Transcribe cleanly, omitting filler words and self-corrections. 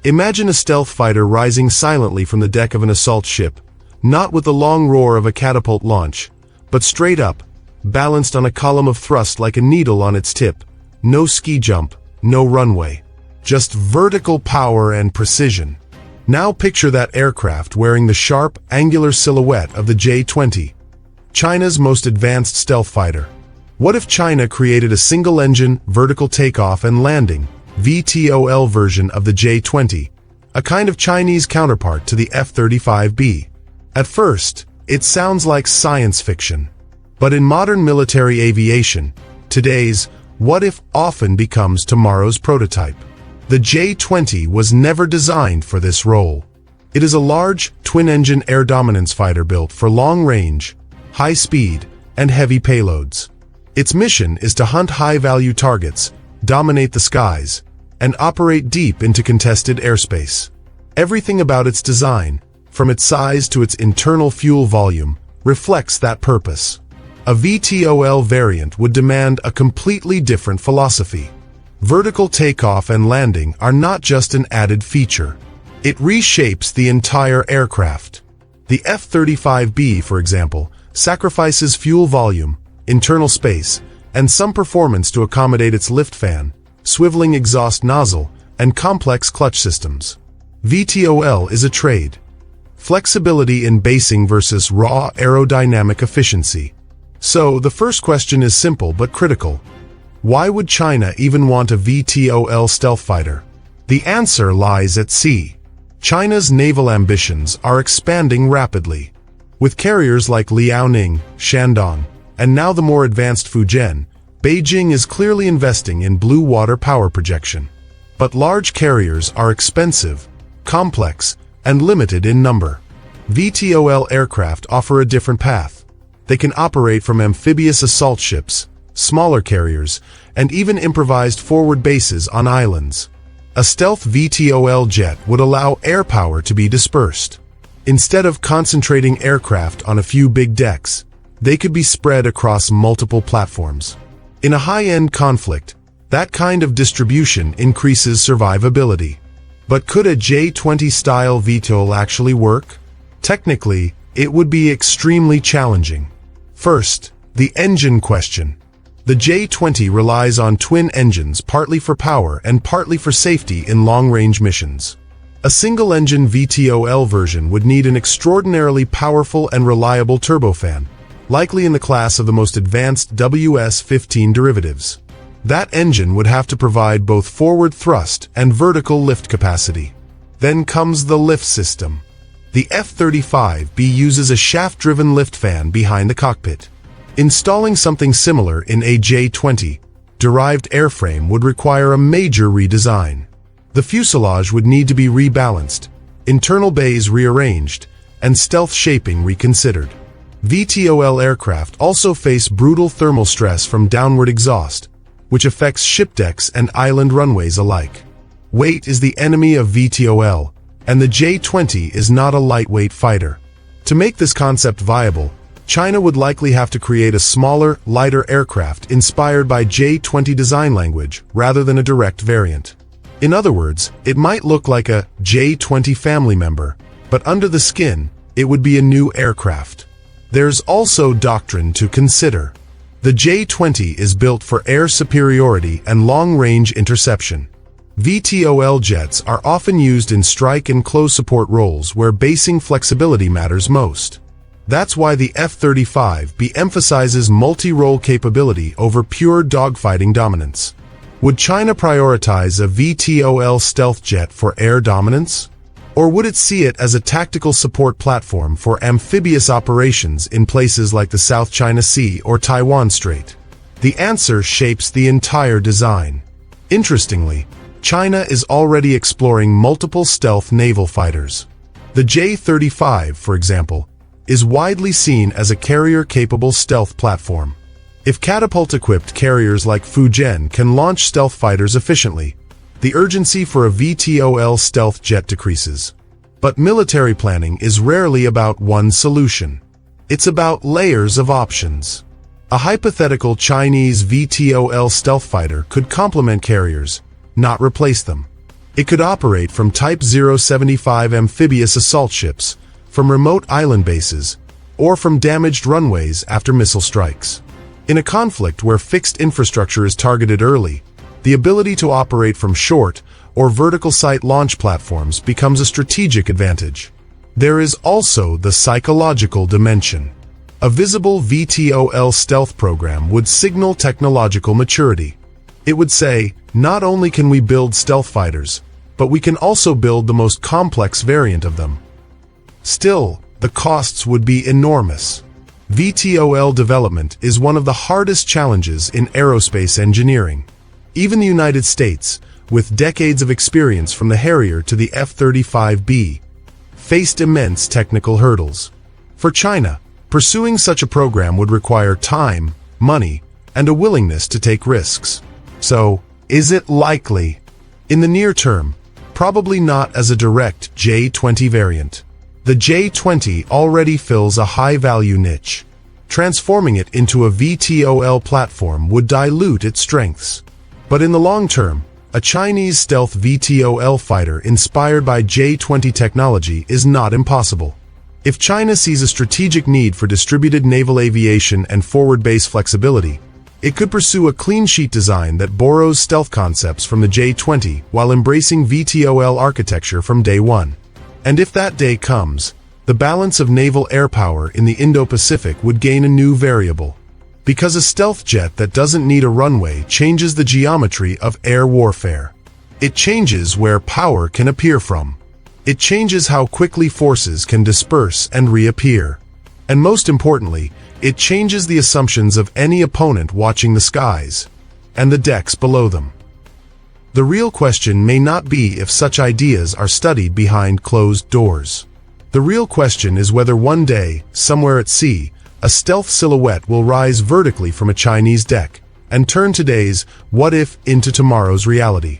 Imagine a stealth fighter rising silently from the deck of an assault ship, not with the long roar of a catapult launch, but straight up, balanced on a column of thrust like a needle on its tip. No ski jump, no runway. Just vertical power and precision. Now picture that aircraft wearing the sharp, angular silhouette of the J-20, China's most advanced stealth fighter. What if China created a single-engine, vertical takeoff and landing, VTOL version of the J-20, a kind of Chinese counterpart to the F-35B? At first, it sounds like science fiction. But in modern military aviation, today's what if often becomes tomorrow's prototype. The J-20 was never designed for this role. It is a large, twin-engine air dominance fighter built for long-range, high-speed, and heavy payloads. Its mission is to hunt high-value targets, dominate the skies, and operate deep into contested airspace. Everything about its design, from its size to its internal fuel volume, reflects that purpose. A VTOL variant would demand a completely different philosophy. Vertical takeoff and landing are not just an added feature. It reshapes the entire aircraft. The F-35B, for example, sacrifices fuel volume, internal space, and some performance to accommodate its lift fan, swiveling exhaust nozzle, and complex clutch systems. VTOL is a trade. Flexibility in basing versus raw aerodynamic efficiency. So, the first question is simple but critical. Why would China even want a VTOL stealth fighter? The answer lies at sea. China's naval ambitions are expanding rapidly. With carriers like Liaoning, Shandong, and now the more advanced Fujian, Beijing is clearly investing in blue water power projection. But large carriers are expensive, complex, and limited in number. VTOL aircraft offer a different path. They can operate from amphibious assault ships, smaller carriers, and even improvised forward bases on islands. A stealth VTOL jet would allow air power to be dispersed. Instead of concentrating aircraft on a few big decks, they could be spread across multiple platforms. In a high-end conflict, that kind of distribution increases survivability. But could a J-20-style VTOL actually work? Technically, it would be extremely challenging. First, the engine question. The J-20 relies on twin engines partly for power and partly for safety in long-range missions. A single-engine VTOL version would need an extraordinarily powerful and reliable turbofan, likely in the class of the most advanced WS-15 derivatives. That engine would have to provide both forward thrust and vertical lift capacity. Then comes the lift system. The F-35B uses a shaft-driven lift fan behind the cockpit. Installing something similar in a J-20 derived airframe would require a major redesign. The fuselage would need to be rebalanced, internal bays rearranged, and stealth shaping reconsidered. VTOL aircraft also face brutal thermal stress from downward exhaust, which affects ship decks and island runways alike. Weight is the enemy of VTOL, and the J-20 is not a lightweight fighter. To make this concept viable, China would likely have to create a smaller, lighter aircraft inspired by J-20 design language rather than a direct variant. In other words, it might look like a J-20 family member, but under the skin, it would be a new aircraft. There's also doctrine to consider. The J-20 is built for air superiority and long-range interception. VTOL jets are often used in strike and close support roles where basing flexibility matters most. That's why the F-35B emphasizes multi-role capability over pure dogfighting dominance. Would China prioritize a VTOL stealth jet for air dominance? Or would it see it as a tactical support platform for amphibious operations in places like the South China Sea or Taiwan Strait? The answer shapes the entire design. Interestingly, China is already exploring multiple stealth naval fighters. The J-35, for example, is widely seen as a carrier-capable stealth platform. If catapult-equipped carriers like Fujian can launch stealth fighters efficiently, the urgency for a VTOL stealth jet decreases. But military planning is rarely about one solution. It's about layers of options. A hypothetical Chinese VTOL stealth fighter could complement carriers, not replace them. It could operate from Type 075 amphibious assault ships, from remote island bases, or from damaged runways after missile strikes. In a conflict where fixed infrastructure is targeted early, the ability to operate from short or vertical site launch platforms becomes a strategic advantage. There is also the psychological dimension. A visible VTOL stealth program would signal technological maturity. It would say, not only can we build stealth fighters, but we can also build the most complex variant of them. Still, the costs would be enormous. VTOL development is one of the hardest challenges in aerospace engineering. Even the United States, with decades of experience from the Harrier to the F-35B, faced immense technical hurdles. For China, pursuing such a program would require time, money, and a willingness to take risks. So, is it likely? In the near term, probably not as a direct J-20 variant. The J-20 already fills a high-value niche. Transforming it into a VTOL platform would dilute its strengths. But in the long term, a Chinese stealth VTOL fighter inspired by J-20 technology is not impossible. If China sees a strategic need for distributed naval aviation and forward-base flexibility, it could pursue a clean-sheet design that borrows stealth concepts from the J-20 while embracing VTOL architecture from day one. And if that day comes, the balance of naval air power in the Indo-Pacific would gain a new variable. Because a stealth jet that doesn't need a runway changes the geometry of air warfare. It changes where power can appear from. It changes how quickly forces can disperse and reappear. And most importantly, it changes the assumptions of any opponent watching the skies and the decks below them. The real question may not be if such ideas are studied behind closed doors. The real question is whether one day, somewhere at sea, a stealth silhouette will rise vertically from a Chinese deck and turn today's what if into tomorrow's reality.